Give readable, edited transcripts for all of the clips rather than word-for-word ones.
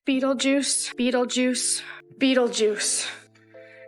Beetlejuice, Beetlejuice, Beetlejuice.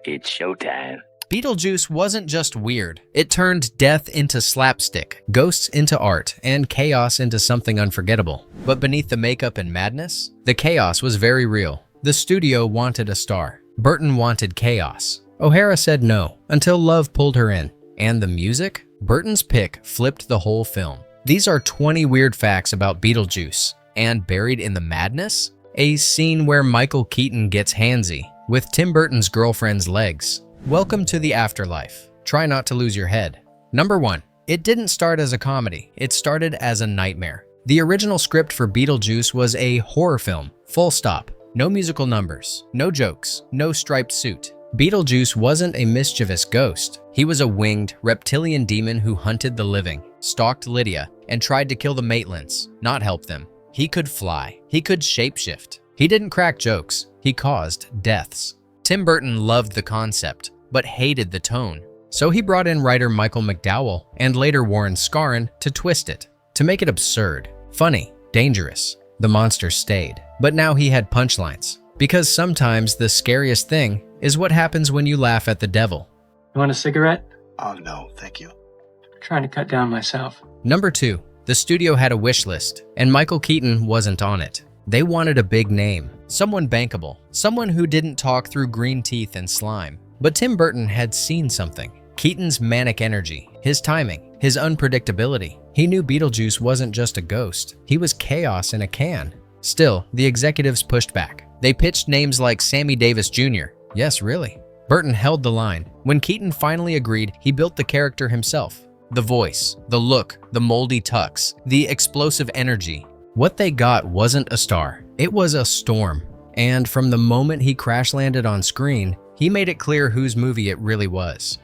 It's showtime. Beetlejuice wasn't just weird. It turned death into slapstick, ghosts into art, and chaos into something unforgettable. But beneath the makeup and madness, the chaos was very real. The studio wanted a star. Burton wanted chaos. O'Hara said no, until love pulled her in. And the music? Burton's pick flipped the whole film. These are 20 weird facts about Beetlejuice. And buried in the madness? A scene where Michael Keaton gets handsy with Tim Burton's girlfriend's legs. Welcome to the Afterlife. Try not to lose your head. Number 1. It didn't start as a comedy. It started as a nightmare. The original script for Beetlejuice was a horror film, full stop. No musical numbers, no jokes, no striped suit. Beetlejuice wasn't a mischievous ghost. He was a winged, reptilian demon who hunted the living, stalked Lydia, and tried to kill the Maitlands, not help them. He could fly. He could shapeshift. He didn't crack jokes. He caused deaths. Tim Burton loved the concept, but hated the tone. So he brought in writer Michael McDowell and later Warren Scarron to twist it, to make it absurd, funny, dangerous. The monster stayed, but now he had punchlines. Because sometimes the scariest thing is what happens when you laugh at the devil. You want a cigarette? Oh, no, thank you. I'm trying to cut down myself. Number 2. The studio had a wish list, and Michael Keaton wasn't on it. They wanted a big name, someone bankable, someone who didn't talk through green teeth and slime. But Tim Burton had seen something. Keaton's manic energy, his timing, his unpredictability. He knew Beetlejuice wasn't just a ghost. He was chaos in a can. Still, the executives pushed back. They pitched names like Sammy Davis Jr. Yes, really. Burton held the line. When Keaton finally agreed, he built the character himself. The voice, the look, the moldy tux, the explosive energy. What they got wasn't a star. It was a storm. And from the moment he crash-landed on screen, he made it clear whose movie it really was.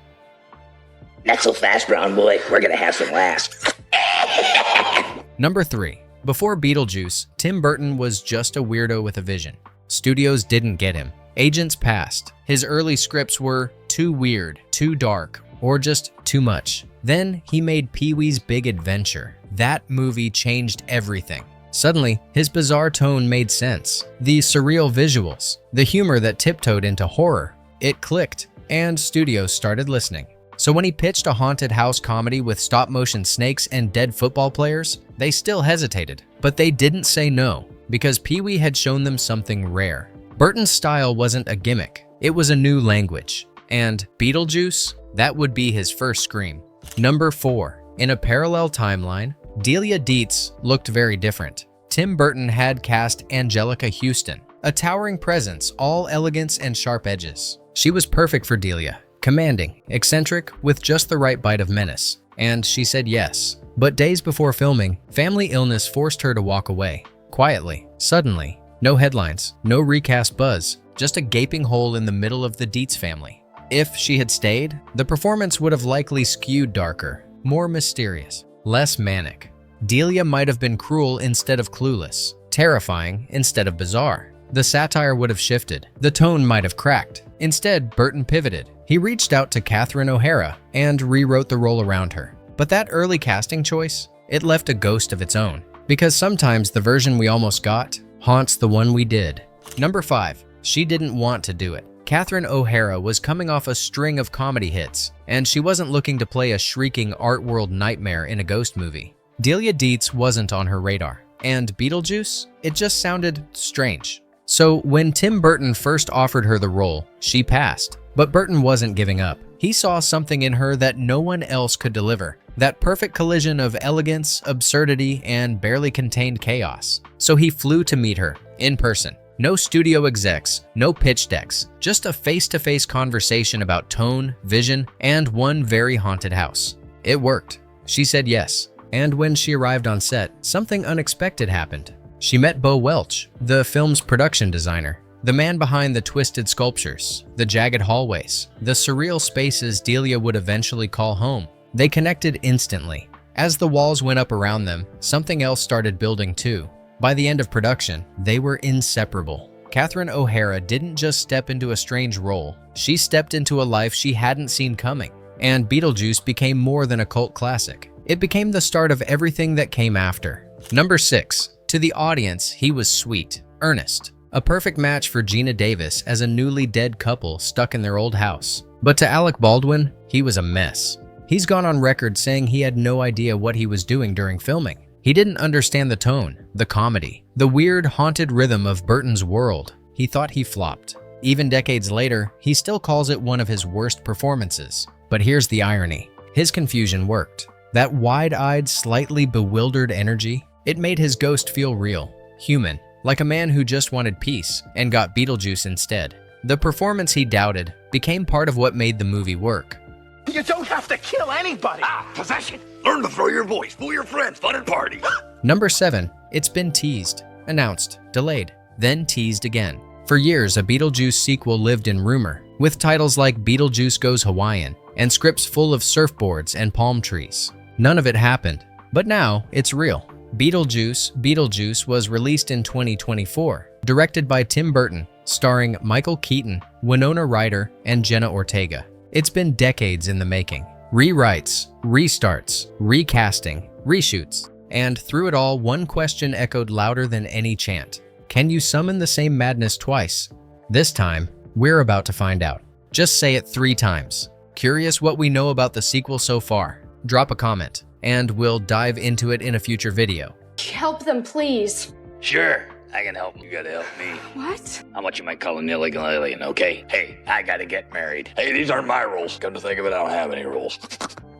Not so fast, brown boy. We're gonna have some laughs. Number 3. Before Beetlejuice, Tim Burton was just a weirdo with a vision. Studios didn't get him. Agents passed. His early scripts were too weird, too dark, or just too much. Then he made Pee-wee's Big Adventure. That movie changed everything. Suddenly, his bizarre tone made sense. The surreal visuals, the humor that tiptoed into horror. It clicked, and studios started listening. So when he pitched a haunted house comedy with stop-motion snakes and dead football players, they still hesitated. But they didn't say no, because Pee-wee had shown them something rare. Burton's style wasn't a gimmick. It was a new language. And Beetlejuice, that would be his first scream. Number 4. In a parallel timeline, Delia Dietz looked very different. Tim Burton had cast Angelica Houston, a towering presence, all elegance and sharp edges. She was perfect for Delia, commanding, eccentric, with just the right bite of menace. And she said yes. But days before filming, family illness forced her to walk away. Quietly, suddenly. No headlines, no recast buzz, just a gaping hole in the middle of the Dietz family. If she had stayed, the performance would have likely skewed darker, more mysterious, less manic. Delia might have been cruel instead of clueless, terrifying instead of bizarre. The satire would have shifted. The tone might have cracked. Instead, Burton pivoted. He reached out to Katherine OHara and rewrote the role around her. But that early casting choice, it left a ghost of its own. Because sometimes the version we almost got haunts the one we did. Number 5. She didn't want to do it. Katherine OHara was coming off a string of comedy hits, and she wasn't looking to play a shrieking art world nightmare in a ghost movie. Delia Dietz wasn't on her radar, and Beetlejuice, it just sounded strange. So when Tim Burton first offered her the role, she passed. But Burton wasn't giving up. He saw something in her that no one else could deliver. That perfect collision of elegance, absurdity, and barely contained chaos. So he flew to meet her, in person. No studio execs, no pitch decks, just a face-to-face conversation about tone, vision, and one very haunted house. It worked. She said yes. And when she arrived on set, something unexpected happened. She met Bo Welch, the film's production designer, the man behind the twisted sculptures, the jagged hallways, the surreal spaces Delia would eventually call home. They connected instantly. As the walls went up around them, something else started building too. By the end of production, they were inseparable. Katherine OHara didn't just step into a strange role. She stepped into a life she hadn't seen coming. And Beetlejuice became more than a cult classic. It became the start of everything that came after. Number 6. To the audience, he was sweet, earnest, A perfect match for Gina Davis as a newly dead couple stuck in their old house. But to Alec Baldwin, he was a mess. He's gone on record saying he had no idea what he was doing during filming. He didn't understand the tone, the comedy, the weird, haunted rhythm of Burton's world. He thought he flopped. Even decades later, he still calls it one of his worst performances. But here's the irony. His confusion worked. That wide-eyed, slightly bewildered energy, it made his ghost feel real, human, like a man who just wanted peace and got Beetlejuice instead. The performance he doubted became part of what made the movie work. You don't have to kill anybody! Possession. Learn to throw your voice, fool your friends, fun and party. Number 7. It's been teased, announced, delayed, then teased again. For years, a Beetlejuice sequel lived in rumor, with titles like Beetlejuice Goes Hawaiian and scripts full of surfboards and palm trees. None of it happened, but now it's real. Beetlejuice was released in 2024, directed by Tim Burton, starring Michael Keaton, Winona Ryder, and Jenna Ortega. It's been decades in the making. Rewrites, restarts, recasting, reshoots. And through it all, one question echoed louder than any chant. Can you summon the same madness twice? This time, we're about to find out. Just say it 3 times. Curious what we know about the sequel so far? Drop a comment, and we'll dive into it in a future video. Help them, please. Sure, I can help. You gotta help me. What? I'm what you might call an illegal alien, okay? Hey, I gotta get married. Hey, these aren't my rules. Come to think of it, I don't have any rules.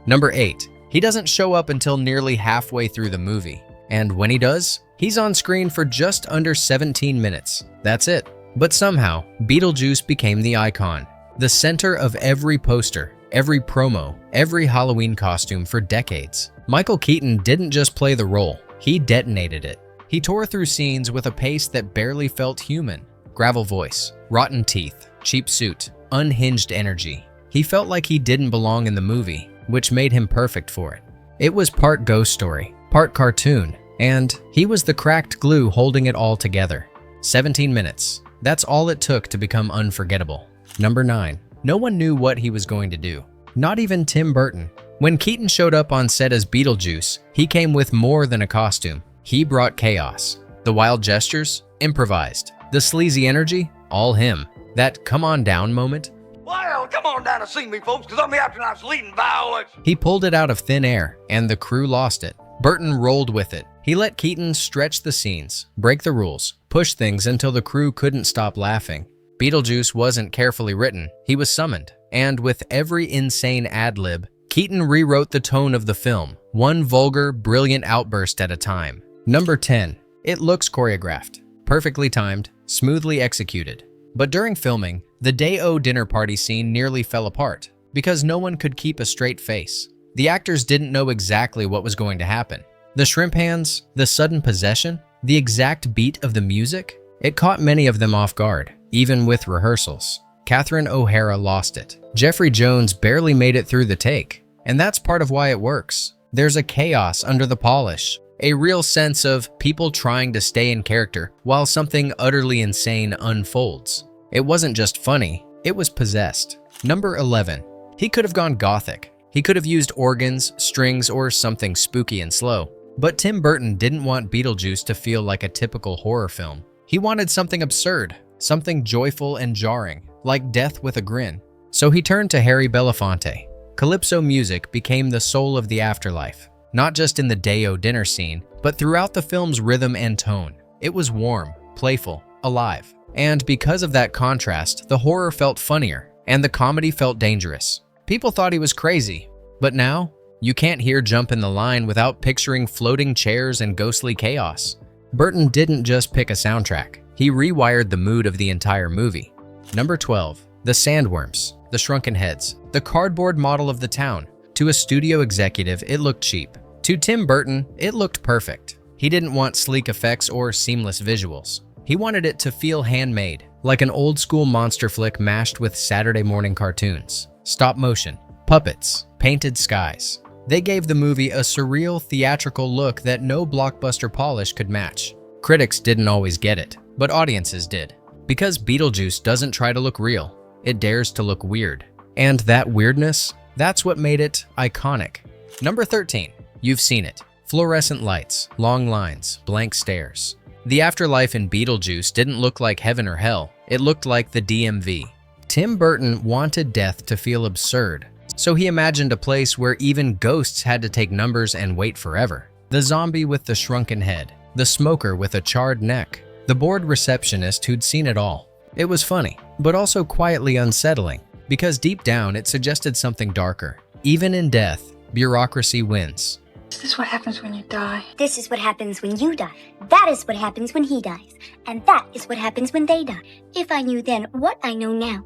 Number 8. He doesn't show up until nearly halfway through the movie. And when he does, he's on screen for just under 17 minutes. That's it. But somehow, Beetlejuice became the icon. The center of every poster, every promo, every Halloween costume for decades. Michael Keaton didn't just play the role, he detonated it. He tore through scenes with a pace that barely felt human. Gravel voice, rotten teeth, cheap suit, unhinged energy. He felt like he didn't belong in the movie, which made him perfect for it. It was part ghost story, part cartoon, and he was the cracked glue holding it all together. 17 minutes. That's all it took to become unforgettable. Number 9. No one knew what he was going to do. Not even Tim Burton. When Keaton showed up on set as Beetlejuice, he came with more than a costume. He brought chaos. The wild gestures? Improvised. The sleazy energy? All him. That come on down moment? Well, come on down and see me, folks, because I'm the Afterlife's leading violence. He pulled it out of thin air, and the crew lost it. Burton rolled with it. He let Keaton stretch the scenes, break the rules, push things until the crew couldn't stop laughing. Beetlejuice wasn't carefully written, he was summoned. And with every insane ad-lib, Keaton rewrote the tone of the film, one vulgar, brilliant outburst at a time. Number 10. It looks choreographed, perfectly timed, smoothly executed. But during filming, the Day-O dinner party scene nearly fell apart because no one could keep a straight face. The actors didn't know exactly what was going to happen. The shrimp hands, the sudden possession, the exact beat of the music, it caught many of them off guard, even with rehearsals. Katherine OHara lost it. Jeffrey Jones barely made it through the take. And that's part of why it works. There's a chaos under the polish, a real sense of people trying to stay in character while something utterly insane unfolds. It wasn't just funny, it was possessed. Number 11. He could have gone gothic. He could have used organs, strings, or something spooky and slow. But Tim Burton didn't want Beetlejuice to feel like a typical horror film. He wanted something absurd, something joyful and jarring, like death with a grin. So he turned to Harry Belafonte. Calypso music became the soul of the afterlife, not just in the Day-O dinner scene, but throughout the film's rhythm and tone. It was warm, playful, alive. And because of that contrast, the horror felt funnier, and the comedy felt dangerous. People thought he was crazy, but now, you can't hear Jump in the Line without picturing floating chairs and ghostly chaos. Burton didn't just pick a soundtrack, he rewired the mood of the entire movie. Number 12. The Sandworms, the shrunken heads, the cardboard model of the town. To a studio executive, it looked cheap. To Tim Burton, it looked perfect. He didn't want sleek effects or seamless visuals. He wanted it to feel handmade, like an old-school monster flick mashed with Saturday morning cartoons. Stop motion, puppets, painted skies. They gave the movie a surreal, theatrical look that no blockbuster polish could match. Critics didn't always get it, but audiences did. Because Beetlejuice doesn't try to look real, it dares to look weird. And that weirdness, that's what made it iconic. Number 13. You've seen it. Fluorescent lights, long lines, blank stares. The afterlife in Beetlejuice didn't look like heaven or hell, it looked like the DMV. Tim Burton wanted death to feel absurd, so he imagined a place where even ghosts had to take numbers and wait forever. The zombie with the shrunken head, the smoker with a charred neck, the bored receptionist who'd seen it all. It was funny, but also quietly unsettling, because deep down it suggested something darker. Even in death, bureaucracy wins. This is what happens when you die. This is what happens when you die. That is what happens when he dies. And that is what happens when they die. If I knew then what I know now,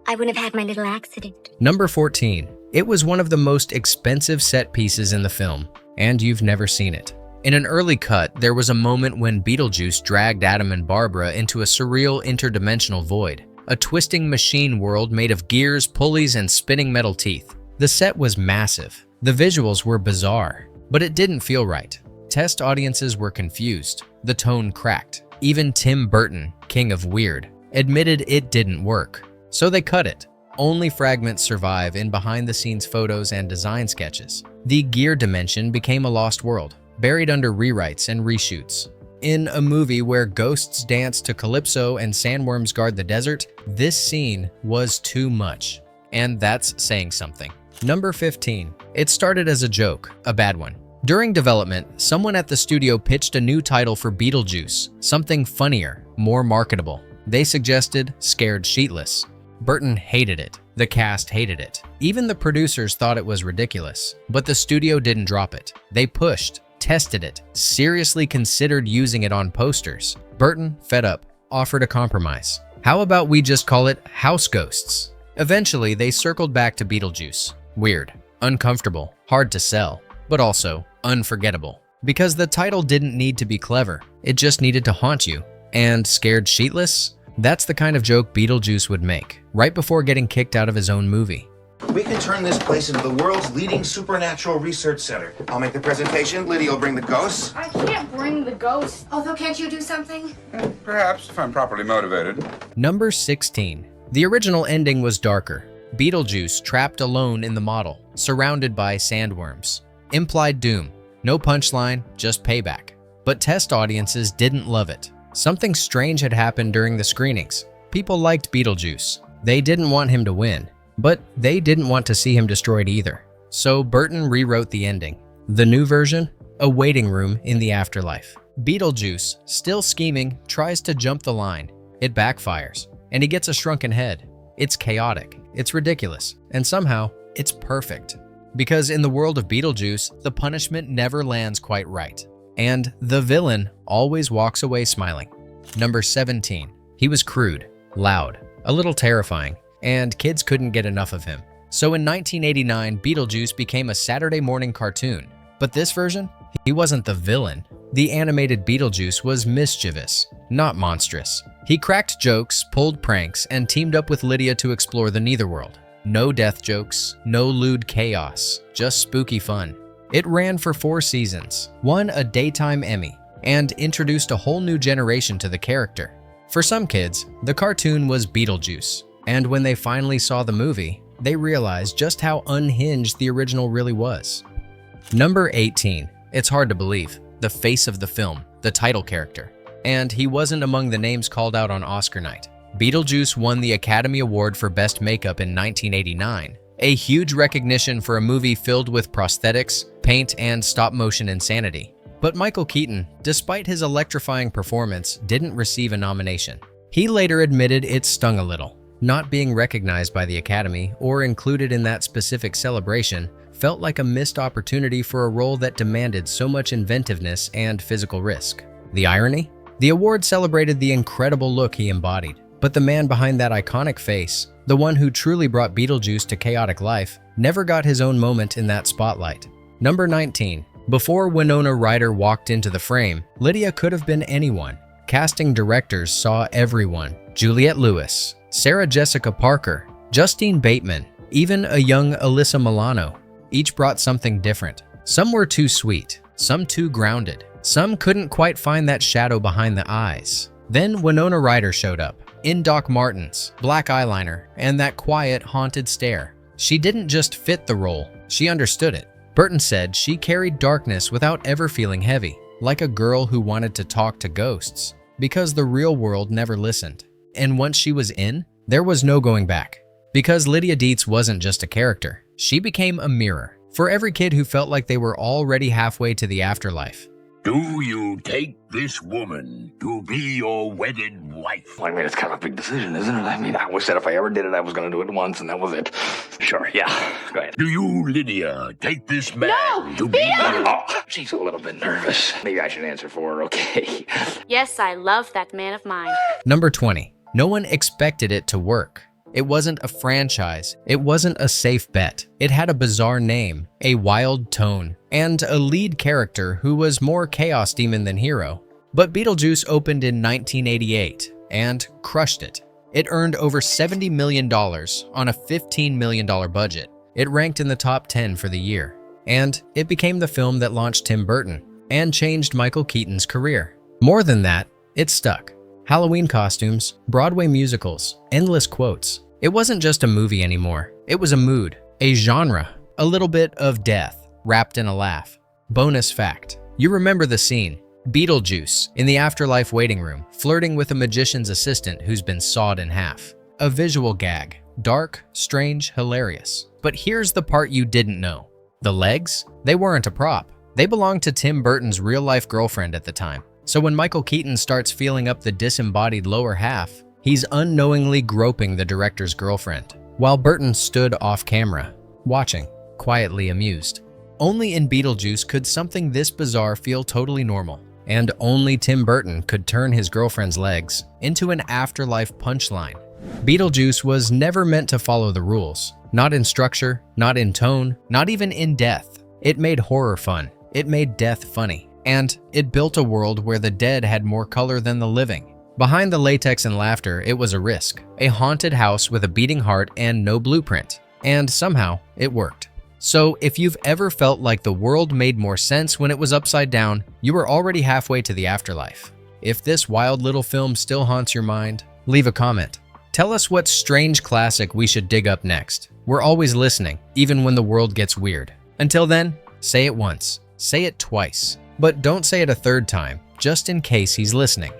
I wouldn't have had my little accident. Number 14. It was one of the most expensive set pieces in the film, and you've never seen it. In an early cut, there was a moment when Beetlejuice dragged Adam and Barbara into a surreal interdimensional void, a twisting machine world made of gears, pulleys, and spinning metal teeth. The set was massive. The visuals were bizarre, but it didn't feel right. Test audiences were confused. The tone cracked. Even Tim Burton, king of weird, admitted it didn't work. So they cut it. Only fragments survive in behind-the-scenes photos and design sketches. The gear dimension became a lost world, buried under rewrites and reshoots. In a movie where ghosts dance to Calypso and sandworms guard the desert, this scene was too much. And that's saying something. Number 15. It started as a joke, a bad one. During development, someone at the studio pitched a new title for Beetlejuice, something funnier, more marketable. They suggested Scared Sheetless. Burton hated it. The cast hated it. Even the producers thought it was ridiculous. But the studio didn't drop it. They pushed, tested it, seriously considered using it on posters. Burton, fed up, offered a compromise. How about we just call it House Ghosts? Eventually, they circled back to Beetlejuice. Weird, uncomfortable, hard to sell, but also unforgettable. Because the title didn't need to be clever, it just needed to haunt you. And Scared Sheetless? That's the kind of joke Beetlejuice would make, right before getting kicked out of his own movie. We can turn this place into the world's leading supernatural research center. I'll make the presentation, Lydia will bring the ghosts. I can't bring the ghost. Although, can't you do something? Perhaps, if I'm properly motivated. Number 16. The original ending was darker. Beetlejuice trapped alone in the model, surrounded by sandworms. Implied doom. No punchline, just payback. But test audiences didn't love it. Something strange had happened during the screenings. People liked Beetlejuice. They didn't want him to win, but they didn't want to see him destroyed either. So Burton rewrote the ending. The new version? A waiting room in the afterlife. Beetlejuice, still scheming, tries to jump the line. It backfires, and he gets a shrunken head. It's chaotic, it's ridiculous, and somehow, it's perfect. Because in the world of Beetlejuice, the punishment never lands quite right. And the villain always walks away smiling. Number 17. He was crude, loud, a little terrifying, and kids couldn't get enough of him. So in 1989, Beetlejuice became a Saturday morning cartoon. But this version? He wasn't the villain. The animated Beetlejuice was mischievous, not monstrous. He cracked jokes, pulled pranks, and teamed up with Lydia to explore the Netherworld. No death jokes, no lewd chaos, just spooky fun. It ran for 4 seasons, won a Daytime Emmy, and introduced a whole new generation to the character. For some kids, the cartoon was Beetlejuice, and when they finally saw the movie, they realized just how unhinged the original really was. Number 18. It's hard to believe. The face of the film, the title character. And he wasn't among the names called out on Oscar night. Beetlejuice won the Academy Award for Best Makeup in 1989, a huge recognition for a movie filled with prosthetics, paint, and stop-motion insanity. But Michael Keaton, despite his electrifying performance, didn't receive a nomination. He later admitted it stung a little. Not being recognized by the Academy or included in that specific celebration felt like a missed opportunity for a role that demanded so much inventiveness and physical risk. The irony? The award celebrated the incredible look he embodied, but the man behind that iconic face, the one who truly brought Beetlejuice to chaotic life, never got his own moment in that spotlight. Number 19. Before Winona Ryder walked into the frame, Lydia could have been anyone. Casting directors saw everyone. Juliette Lewis, Sarah Jessica Parker, Justine Bateman, even a young Alyssa Milano. Each brought something different. Some were too sweet, some too grounded. Some couldn't quite find that shadow behind the eyes. Then Winona Ryder showed up, in Doc Martens, black eyeliner, and that quiet, haunted stare. She didn't just fit the role, she understood it. Burton said she carried darkness without ever feeling heavy. like a girl who wanted to talk to ghosts, because the real world never listened. And once she was in, there was no going back. Because Lydia Dietz wasn't just a character, she became a mirror for every kid who felt like they were already halfway to the afterlife. Do you take this woman to be your wedded wife? Well, I mean, it's kind of a big decision, isn't it? I mean, I always said if I ever did it, I was going to do it once, and that was it. Sure, yeah. Go ahead. Do you, Lydia, take this man to be Oh, she's a little bit nervous. Maybe I should answer for her, okay? Yes, I love that man of mine. Number 20. No one expected it to work. It wasn't a franchise. It wasn't a safe bet. It had a bizarre name, a wild tone, and a lead character who was more chaos demon than hero. But Beetlejuice opened in 1988 and crushed it. It earned over $70 million on a $15 million budget. It ranked in the top 10 for the year. And it became the film that launched Tim Burton and changed Michael Keaton's career. More than that, it stuck. Halloween costumes, Broadway musicals, endless quotes. It wasn't just a movie anymore. It was a mood, a genre, a little bit of death wrapped in a laugh. Bonus fact, you remember the scene, Beetlejuice in the Afterlife waiting room, flirting with a magician's assistant who's been sawed in half. A visual gag, dark, strange, hilarious. But here's the part you didn't know. The legs? They weren't a prop. They belonged to Tim Burton's real-life girlfriend at the time. So when Michael Keaton starts feeling up the disembodied lower half, he's unknowingly groping the director's girlfriend, while Burton stood off camera, watching, quietly amused. Only in Beetlejuice could something this bizarre feel totally normal, and only Tim Burton could turn his girlfriend's legs into an afterlife punchline. Beetlejuice was never meant to follow the rules, not in structure, not in tone, not even in death. It made horror fun, it made death funny, and it built a world where the dead had more color than the living. Behind the latex and laughter, it was a risk, a haunted house with a beating heart and no blueprint. And somehow, it worked. So if you've ever felt like the world made more sense when it was upside down, you were already halfway to the afterlife. If this wild little film still haunts your mind, leave a comment. Tell us what strange classic we should dig up next. We're always listening, even when the world gets weird. Until then, say it once, say it twice, but don't say it a third time, just in case he's listening.